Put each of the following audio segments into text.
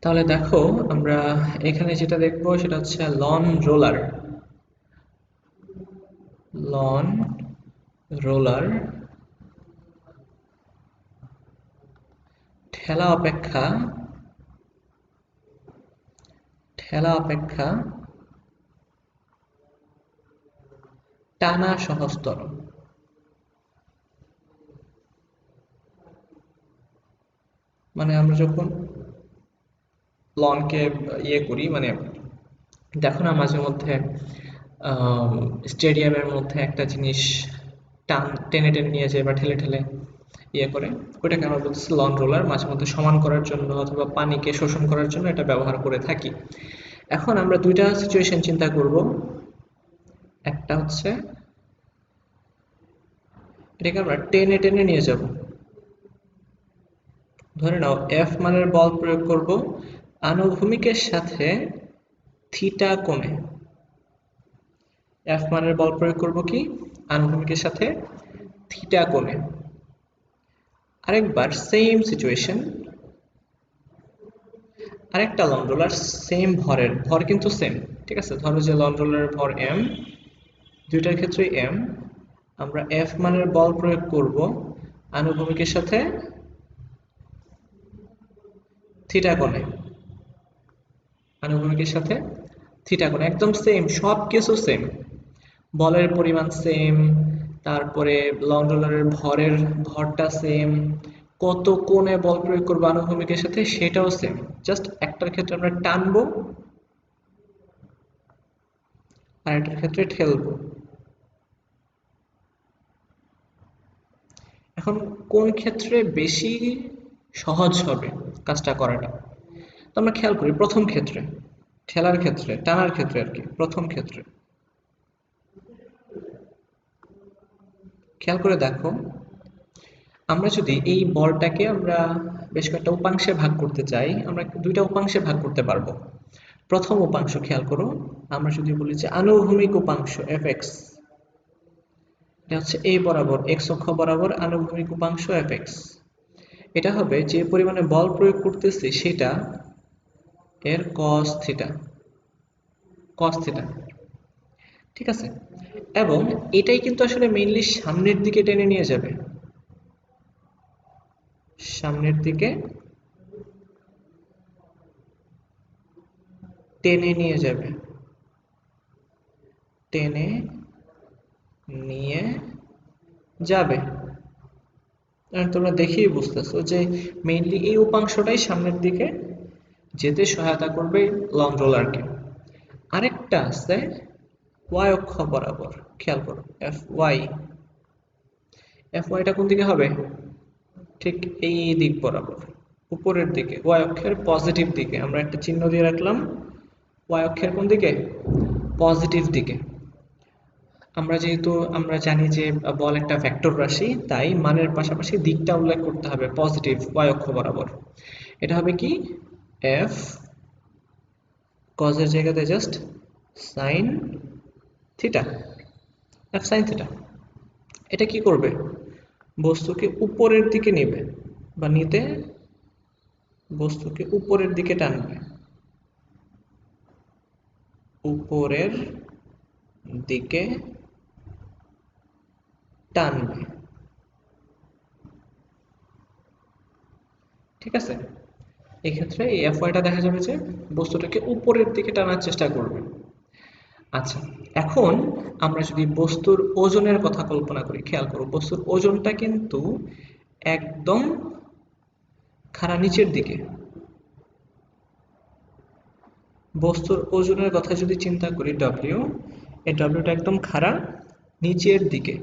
তাহলে দেখো আমরা এখানে যেটা দেখবো সেটা হচ্ছে লন রোলার। লন রোলার ঠেলা অপেক্ষা টানা সহজতর। মানে আমরা যখন লনকে করি, মানে দেখো না মাঝে মধ্যে স্টেডিয়ামের মধ্যে একটা জিনিস টেনে টেনে নিয়ে যায় বা ঠেলে ঠেলে করে, ওইটাকে আমরা বলতেছি লন রোলার। মাঝে মধ্যে সমান করার জন্য অথবা পানিকে শোষণ করার জন্য এটা ব্যবহার করে থাকি। এখন আমরা দুইটা সিচুয়েশন চিন্তা করব। একটা হচ্ছে এটাকে আমরা টেনে টেনে নিয়ে যাব। ধরে নাও এফ মানের বল প্রয়োগ করব আনুভূমিকের সাথে থিটা কোণে। এফ মানের বল প্রয়োগ করব কি আনুভূমিকের সাথে থিটা কোণে। আরেকবার সেম সিচুয়েশন, আরেকটা লন রোলার সেম ভর কিন্তু সেম, ঠিক আছে। ধরো যে লন রোলারের ভর এম, দুইটার ক্ষেত্রে এম। আমরা এফ মানের বল প্রয়োগ করব আনুভূমিকের সাথে থিটা কোণে। আনুভূমিকের সাথে থিটা কোণে একদম সেম, সব কিছু সেম। বলের পরিমাণ সেম, তারপরে লন রোলারের ভরটা সেম, কত কোণে বল প্রয়োগ করবো আনুভূমিকের সাথে সেটাও সেম। জাস্ট একটার ক্ষেত্রে আমরা টানবো আর একটার ক্ষেত্রে ঠেলবো। এখন কোন ক্ষেত্রে বেশি সহজ হবে কাজটা করাটা, তো আমরা খেয়াল করি প্রথম ক্ষেত্রে, ঠেলার ক্ষেত্রে, টানার ক্ষেত্রে আর কি। প্রথম ক্ষেত্রে খেয়াল করে দেখো, আমরা যদি এই বলটাকে আমরা বেশ কয়েকটা উপাংশে ভাগ করতে চাই, আমরা দুইটা উপাংশে ভাগ করতে পারবো। প্রথম উপাংশ খেয়াল করো, আমরা যদি বলি যে আনুভূমিক উপাংশ এফ এক্স, এটা হচ্ছে এই বরাবর এক্স অক্ষ বরাবর আনুভূমিক উপাংশ এফ এক্স। এটা হবে যে পরিমাণে বল প্রয়োগ করতেছি সেটা এর cos থিটা, ঠিক আছে। এবং এটাই কিন্তু আসলে মেইনলি সামনের দিকে টেনে নিয়ে যাবে, সামনের দিকে টেনে নিয়ে যাবে, টেনে নিয়ে যাবে। তোমরা দেখেই বুঝতেছো যে মেইনলি এই উপাংশটাই সামনের দিকে যেতে সহায়তা করবে লং রোলারকে। আরেকটা আছে ওয়াই অক্ষ বরাবর, খেয়াল করো এফ ওয়াই। এফ ওয়াইটা কোন দিকে হবে? ঠিক এই দিক বরাবর, উপরের দিকে, ওয়াই অক্ষের পজিটিভ দিকে। আমরা একটা চিহ্ন দিয়ে রাখলাম, ওয়াই অক্ষের কোন দিকে? পজিটিভ দিকে। আমরা জানি যে বল একটা ভেক্টর রাশি, তাই মানের পাশাপাশি দিকটা উল্লেখ করতে হবে পজিটিভ ওয়াই অক্ষ বরাবর। এটা হবে কি এফ কজের জায়গাতে just sine theta, F sine theta. এটা কি করবে? বস্তুকে উপরের দিকে নেবে বা নিতে বস্তুকে উপরের দিকে টানবে, উপরের দিকে টানবে, ঠিক আছে। এক্ষেত্রে এই এফ ওয়াইটা দেখা যাবে যে বস্তুটাকে উপরের দিকে টানার চেষ্টা করবে। আচ্ছা, এখন আমরা যদি বস্তুর ওজনের কথা কল্পনা করি, খেয়াল করো বস্তুর ওজনটা কিন্তু একদম খাড়া নিচের দিকে। বস্তুর ওজনের কথা যদি চিন্তা করি ডব্লিউ, এই ডব্লিউটা একদম খাড়া নিচের দিকে।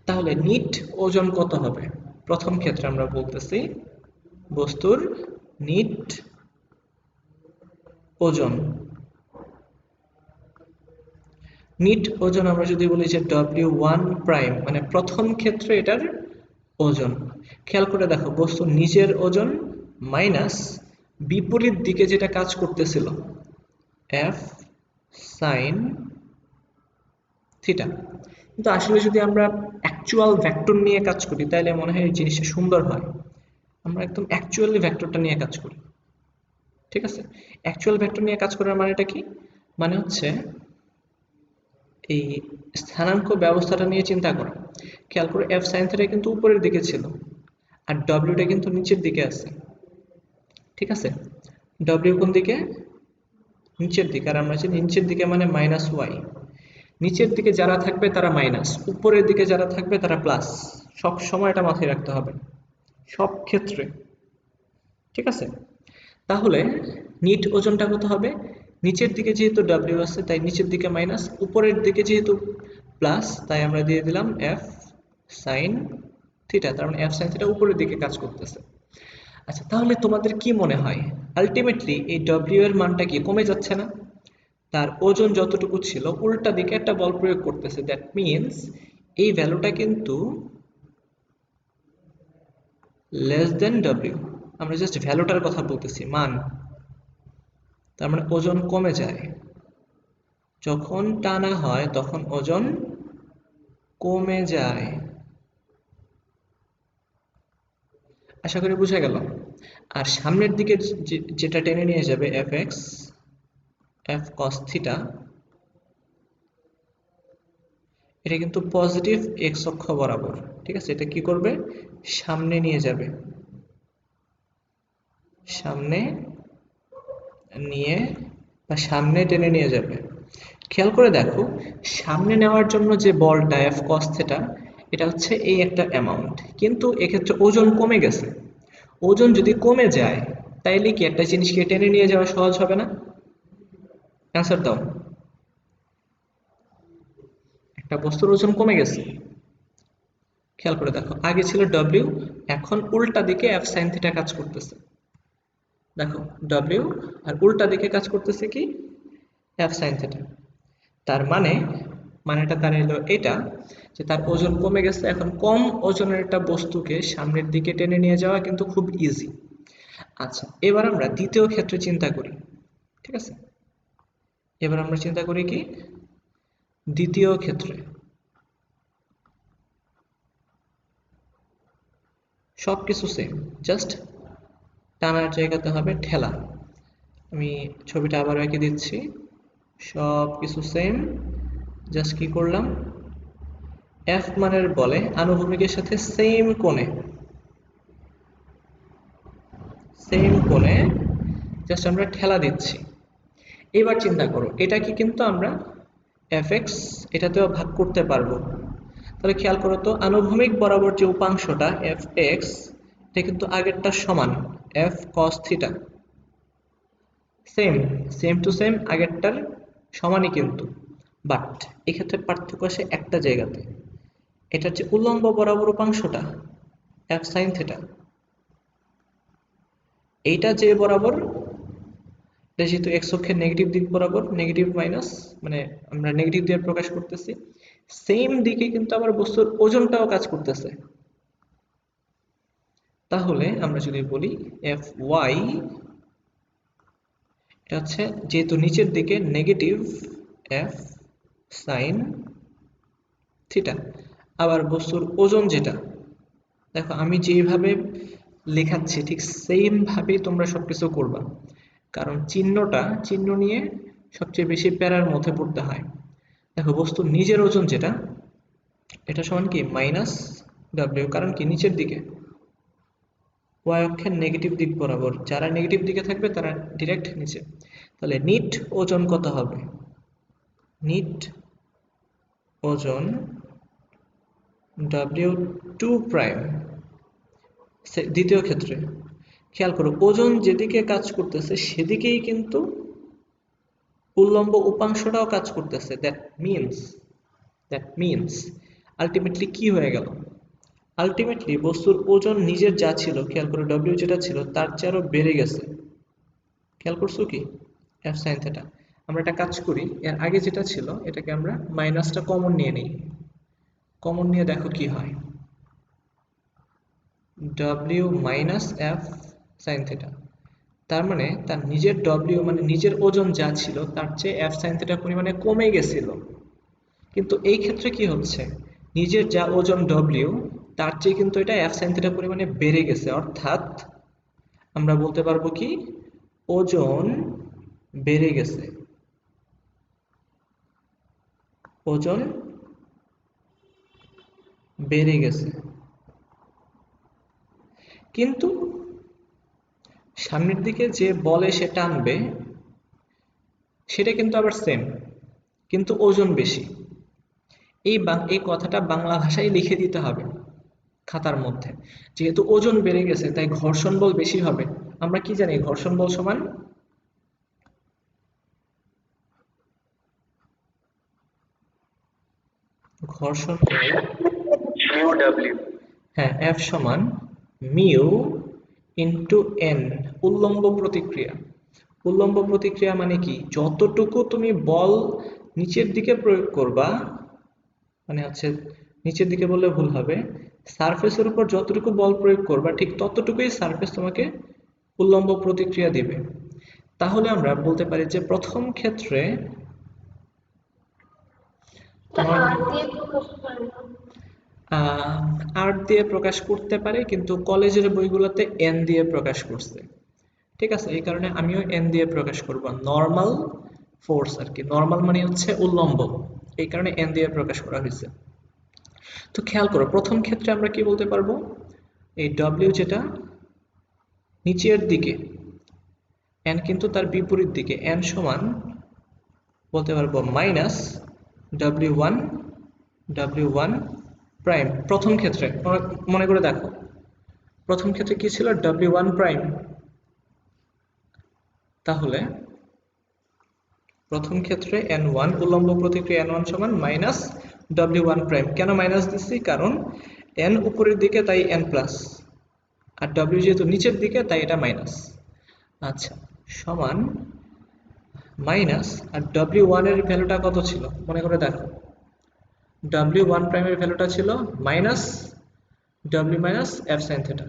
তাহলে নিট ওজন কত হবে? প্রথম ক্ষেত্রে আমরা বলতেছি বস্তুর নিট ওজন, নিট ওজন আমরা যদি বলি যে W1 প্রাইম, মানে প্রথম ক্ষেত্রে এটার ওজন। খেয়াল করে দেখো বস্তুর নিচের ওজন মাইনাস বিপরীত দিকে যেটা কাজ করতেছিল F sin থিটা। কিন্তু আসলে যদি আমরা অ্যাকচুয়াল ভেক্টর নিয়ে কাজ করি তাহলে মনে হয় এই জিনিসটা সুন্দর হয়। আমরা একদম অ্যাকচুয়ালি ভেক্টরটা নিয়ে কাজ করি, ঠিক আছে? অ্যাকচুয়াল ভেক্টর নিয়ে কাজ করার মানেটা কি? মানে হচ্ছে এই স্থানাঙ্ক ব্যবস্থাটা নিয়ে চিন্তা করা। খেয়াল করে এফ সাইন থিটা কিন্তু উপরের দিকে ছিল, আর ডব্লিউটা কিন্তু নিচের দিকে আছে। ঠিক আছে? ডব্লিউ কোন দিকে? নিচের দিকে। আর আমরা জানি নিচের দিকে মানে মাইনাস ওয়াই। নিচের দিকে যারা থাকবে তারা মাইনাস, উপরের দিকে যারা থাকবে তারা প্লাস। সব সময় এটা মাথায় রাখতে হবে, সব ক্ষেত্রে। ঠিক আছে? তাহলে নিট ওজনটা কত হবে? নিচের দিকে যেহেতু ডব্লিউ আছে তাই নিচের দিকে মাইনাস, উপরের দিকে যেহেতু প্লাস তাই আমরা দিয়ে দিলাম এফ সাইন থিটা। তার মানে এফ সাইন থিটা উপরের দিকে কাজ করতেছে। আচ্ছা, তাহলে তোমাদের কি মনে হয় আলটিমেটলি এই ডব্লিউ এর মানটা কি কমে যাচ্ছে না? তার ওজন যতটুকু ছিল উল্টা দিকে একটা বল প্রয়োগ করতেছে, দ্যাট মিনস এই ভ্যালুটা কিন্তু লেস দেন ডব্লিউ। আমরা জাস্ট ভ্যালুটার কথা বলতেছি, মান। তার মানে ওজন কমে যায়। যখন টানা হয় তখন ওজন কমে যায়। আশা করি বোঝা গেল। আর সামনের দিকে যেটা টেনে নিয়ে যাবে F x F cos theta, এটা কিন্তু পজিটিভ এক্স অক্ষ বরাবর। ঠিক আছে? এটা কি করবে? সামনে নিয়ে যাবে, সামনে নিয়ে বা সামনে টেনে নিয়ে যাবে। খেয়াল করে দেখো, সামনে নেওয়ার জন্য যে বলটা এফ কস থিটা, এটা হচ্ছে এই একটা অ্যামাউন্ট, কিন্তু এক্ষেত্রে ওজন কমে গেছে। ওজন যদি কমে যায় তাইলে কি একটা জিনিসকে টেনে নিয়ে যাওয়া সহজ হবে না? অ্যান্সার দাও। একটা বস্তুর ওজন কমে গেছে, খেয়াল করে দেখো, আগে ছিল ডব্লিউ, এখন উল্টা দিকে এফ সাইন থিটা কাজ করতেছে। দেখো, ডব্লিউ আর উল্টা দিকে কাজ করতেছে কি? F sine theta. তার মানে মানেটা দাঁড়াইলো এটা যে তার ওজন কমে গেছে। এখন কম ওজনের একটা বস্তুকে সামনের দিকে টেনে নিয়ে যাওয়া কিন্তু খুব ইজি। আচ্ছা, এবার আমরা দ্বিতীয় ক্ষেত্রে চিন্তা করি। ঠিক আছে? এবার আমরা চিন্তা করি কি? দ্বিতীয় ক্ষেত্রে সবকিছু সেম, জাস্ট টানার জায়গাতে হবে ঠেলা। আমি ছবিটা আবার এঁকে দিচ্ছি। সব কিছু সেম, জাস্ট কি করলাম? এফ মানের বলে আনুভূমিকের সাথে সেম কোণে জাস্ট আমরা ঠেলা দিচ্ছি। এবার চিন্তা করো, এটা কি কিন্তু আমরা এফ এক্স এটাতেও ভাগ করতে পারবো। তাহলে খেয়াল করো তো, আনুভূমিক বরাবর যে উপাংশটা এফ এক্স, এটা কিন্তু আগেরটার সমান, F cos theta. Same, same to same আগেরটার সমানই কিন্তু। বাট এক্ষেত্রে পার্থক্য আসে একটা জায়গাতে, এটা হচ্ছে উল্লম্ব বরাবর উপাংশটা এফ সাইন থিটা, এইটা যে বরাবর, এটা যেহেতু এক্স অক্ষের নেগেটিভ দিক বরাবর, নেগেটিভ মাইনাস মানে আমরা নেগেটিভ দিয়ে প্রকাশ করতেছি, সেম দিকে কিন্তু আবার বস্তুর ওজনটাও কাজ করতেছে। তাহলে আমরা যদি বলি এফ ওয়াই, এটা হচ্ছে যেহেতু নিচের দিকে নেগেটিভ এফ সাইন থিটা, আবার বস্তুর ওজন যেটা, দেখো আমি যেভাবে লেখাচ্ছি ঠিক সেম ভাবেই তোমরা সবকিছু করবা, কারণ চিহ্ন নিয়ে সবচেয়ে বেশি প্যারার মধ্যে পড়তে হয়। দেখো, বস্তুর নিজের ওজন যেটা, এটা সমান কি মাইনাস ডাব্লিউ, কারণ কি নিচের দিকে, ওয়াই অক্ষের নেগেটিভ দিক বরাবর, যারা নেগেটিভ দিকে থাকবে তারা ডিরেক্ট নিচে। তাহলে নিট ওজন কত হবে? নিট ওজন ডাব্লিউ টু প্রাইম। দ্বিতীয় ক্ষেত্রে খেয়াল করো, ওজন যেদিকে কাজ করতেছে সেদিকেই কিন্তু উল্লম্ব উপাংশটাও কাজ করতেছে। দ্যাট মিনস আলটিমেটলি কি হয়ে গেল? আলটিমেটলি বস্তুর ওজন নিজের যা ছিল, খেয়াল করো ডব্লিউ যেটা ছিল তার চেয়ে আরো বেড়ে গেছে। খেয়াল করছো কি? F sine theta. আমরা একটা কাজ করি, এর আগে যেটা ছিল এটাকে আমরা মাইনাসটা কমন নিয়ে নিই। কমন নিয়ে দেখো কি হয়। W minus F sine theta, তার মানে তার নিজের ডব্লিউ মানে নিজের ওজন যা ছিল তার চেয়ে এফ সাইন থিটা পরিমাণে কমে গেছিল। কিন্তু এই ক্ষেত্রে কি হচ্ছে? নিজের যা ওজন ডব্লিউ তার চেয়ে কিন্তু এটা এফ সাইন থিটা পরিমাণে বেড়ে গেছে। অর্থাৎ আমরা বলতে পারবো কি, ওজন বেড়ে গেছে, ওজন বেড়ে গেছে, কিন্তু সামনের দিকে যে বলে সে টানবে সেটা কিন্তু আবার সেম, কিন্তু ওজন বেশি। এই কথাটা বাংলা ভাষায় লিখে দিতে হবে খাতার মধ্যে। যেহেতু ওজন বেড়ে গেছে তাই ঘর্ষণ বল বেশি হবে। আমরা কি জানি ঘর্ষণ বল সমান ঘর্ষণ বল হ্যাঁ F সমান মিউ ইন্টু এন, উল্লম্ব প্রতিক্রিয়া। উল্লম্ব প্রতিক্রিয়া মানে কি, যতটুকু তুমি বল নিচের দিকে প্রয়োগ করবা, মানে হচ্ছে নিচের দিকে বললে ভুল হবে, সারফেসের উপর যতটুকু বল প্রয়োগ করবা ঠিক ততটুকুই সারফেস তোমাকে উল্লম্ব প্রতিক্রিয়া দিবে। তাহলে আমরা বলতে পারি যে প্রথম ক্ষেত্রে আর দিয়ে প্রকাশ করতে পারে, কিন্তু কলেজের বইগুলোতে এন দিয়ে প্রকাশ করছে। ঠিক আছে, এই কারণে আমিও এন দিয়ে প্রকাশ করব। নর্মাল ফোর্স আর কি, নর্মাল মানে হচ্ছে উল্লম্ব, এই কারণে এন দিয়ে প্রকাশ করা হয়েছে। তো খেয়াল করো প্রথম ক্ষেত্রে আমরা কি বলতে পারবো, এই ডব্লিউ যেটা নিচের দিকে, এন কিন্তু তার বিপরীত দিকে, এন সমান বলতে পারবো মাইনাস ডাব্লিউ ওয়ান প্রাইম। প্রথম ক্ষেত্রে মনে করে দেখো, প্রথম ক্ষেত্রে কি ছিল ডাব্লিউ ওয়ান প্রাইম, তাহলে প্রথম ক্ষেত্রে n1 উল্লম্ব প্রতিক্রিয়া n1 সমান মাইনাস ডাব্লিউ ওয়ান প্রাইম। কেন মাইনাস দিচ্ছি, কারণ n উপরের দিকে তাই n প্লাস, আর w যেহেতু নিচের দিকে তাই এটা মাইনাস। আচ্ছা, সমান মাইনাস, আর ডাব্লিউ ওয়ান এর ভ্যালুটা কত ছিল মনে করে দেখো, ডাব্লিউ ওয়ান প্রাইমের ভ্যালুটা ছিল minus w minus f sin theta,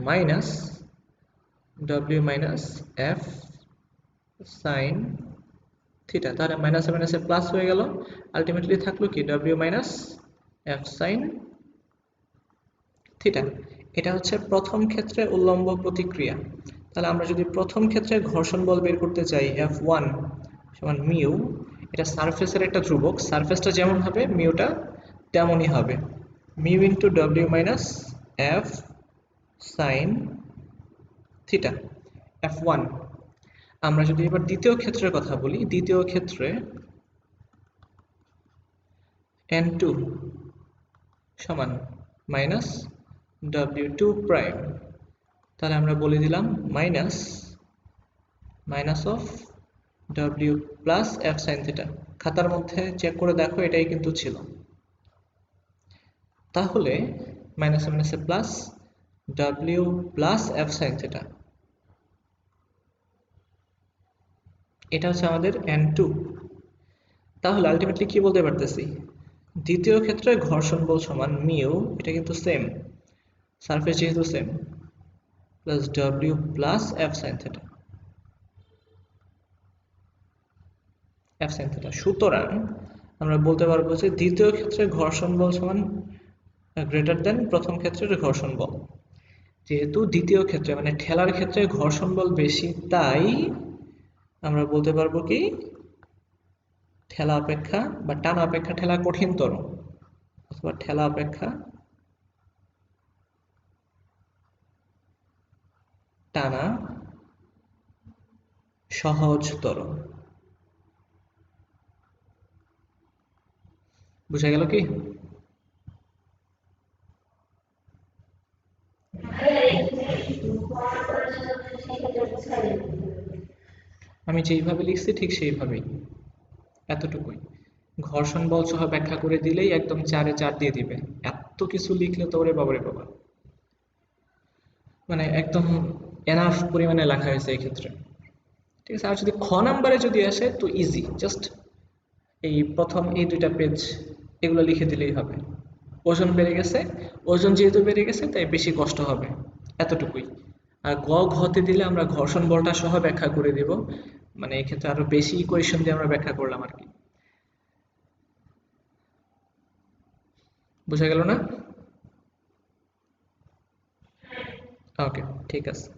minus w minus f sin theta. তাহলে মাইনাসে মাইনাসে প্লাস হয়ে গেল, আলটিমেটলি থাকলো কি w minus f sin theta. এটা হচ্ছে প্রথম ক্ষেত্রে উল্লম্ব প্রতিক্রিয়া। তাহলে আমরা যদি প্রথম ক্ষেত্রে ঘর্ষণ বল বের করতে চাই F1 সমান মিউ, এটা সারফেসের একটা ধ্রুবক, সারফেসটা যেমন হবে মিউটা তেমনই হবে, mu into W minus F sine theta F1। আমরা যদি এবার দ্বিতীয় ক্ষেত্রের কথা বলি, দ্বিতীয় ক্ষেত্রে N2 সমান মাইনাস W2 প্রাইম, তাহলে আমরা বলে দিলাম minus of W plus F sin theta. খাতার মধ্যে চেক করে দেখো এটাই কিন্তু ছিল। তাহলে মাইনাসে মাইনাসে plus W plus F sin theta, এটা হচ্ছে আমাদের N2। তাহলে আলটিমেটলি কি বলতে পারতেছি, দ্বিতীয় ক্ষেত্রে ঘর্ষণ বল সমান মিউ, এটা কিন্তু সেম, সারফেস যেহেতু same, plus W plus F sin theta, F sin theta. সুতরাং আমরা বলতে পারবো যে দ্বিতীয় ক্ষেত্রে ঘর্ষণ বল সমান গ্রেটার দেন প্রথম ক্ষেত্রের ঘর্ষণ বল। যেহেতু দ্বিতীয় ক্ষেত্রে মানে ঠেলার ক্ষেত্রে ঘর্ষণ বল বেশি, তাই আমরা বলতে পারবো কি ঠেলা অপেক্ষা বা টানা অপেক্ষা ঠেলা কঠিনতর, অথবা ঠেলা অপেক্ষা টানা সহজতর। বুঝা গেল কি? আমি যেইভাবে লিখছি ঠিক সেইভাবেই, এতটুকুই। ঘর্ষণ বল সহ ব্যাখ্যা করে দিলেই একদম 4-এ 4 দিয়ে দিবে। এত কিছু লিখলে তো ওরে বাবারে বাবা, মানে একদম এনাফ পরিমাণে লেখা হয়েছে এই ক্ষেত্রে। ঠিক আছে, আর যদি খ নাম্বারে যদি আসে তো ইজি, জাস্ট এই প্রথম এই দুইটা পেজ এগুলো লিখে দিলেই হবে। ওজন বেড়ে গেছে, ওজন যেহেতু বেড়ে গেছে তাই বেশি কষ্ট হবে, এতটুকুই। আর ঘতে দিলে আমরা ঘর্ষণ বলটা সহ ব্যাখ্যা করে দিব, মানে এই ক্ষেত্রে আরো বেশি ইকুয়েশন দিয়ে আমরা ব্যাখ্যা করলাম আর কি। বুঝা গেল না? ওকে, ঠিক আছে।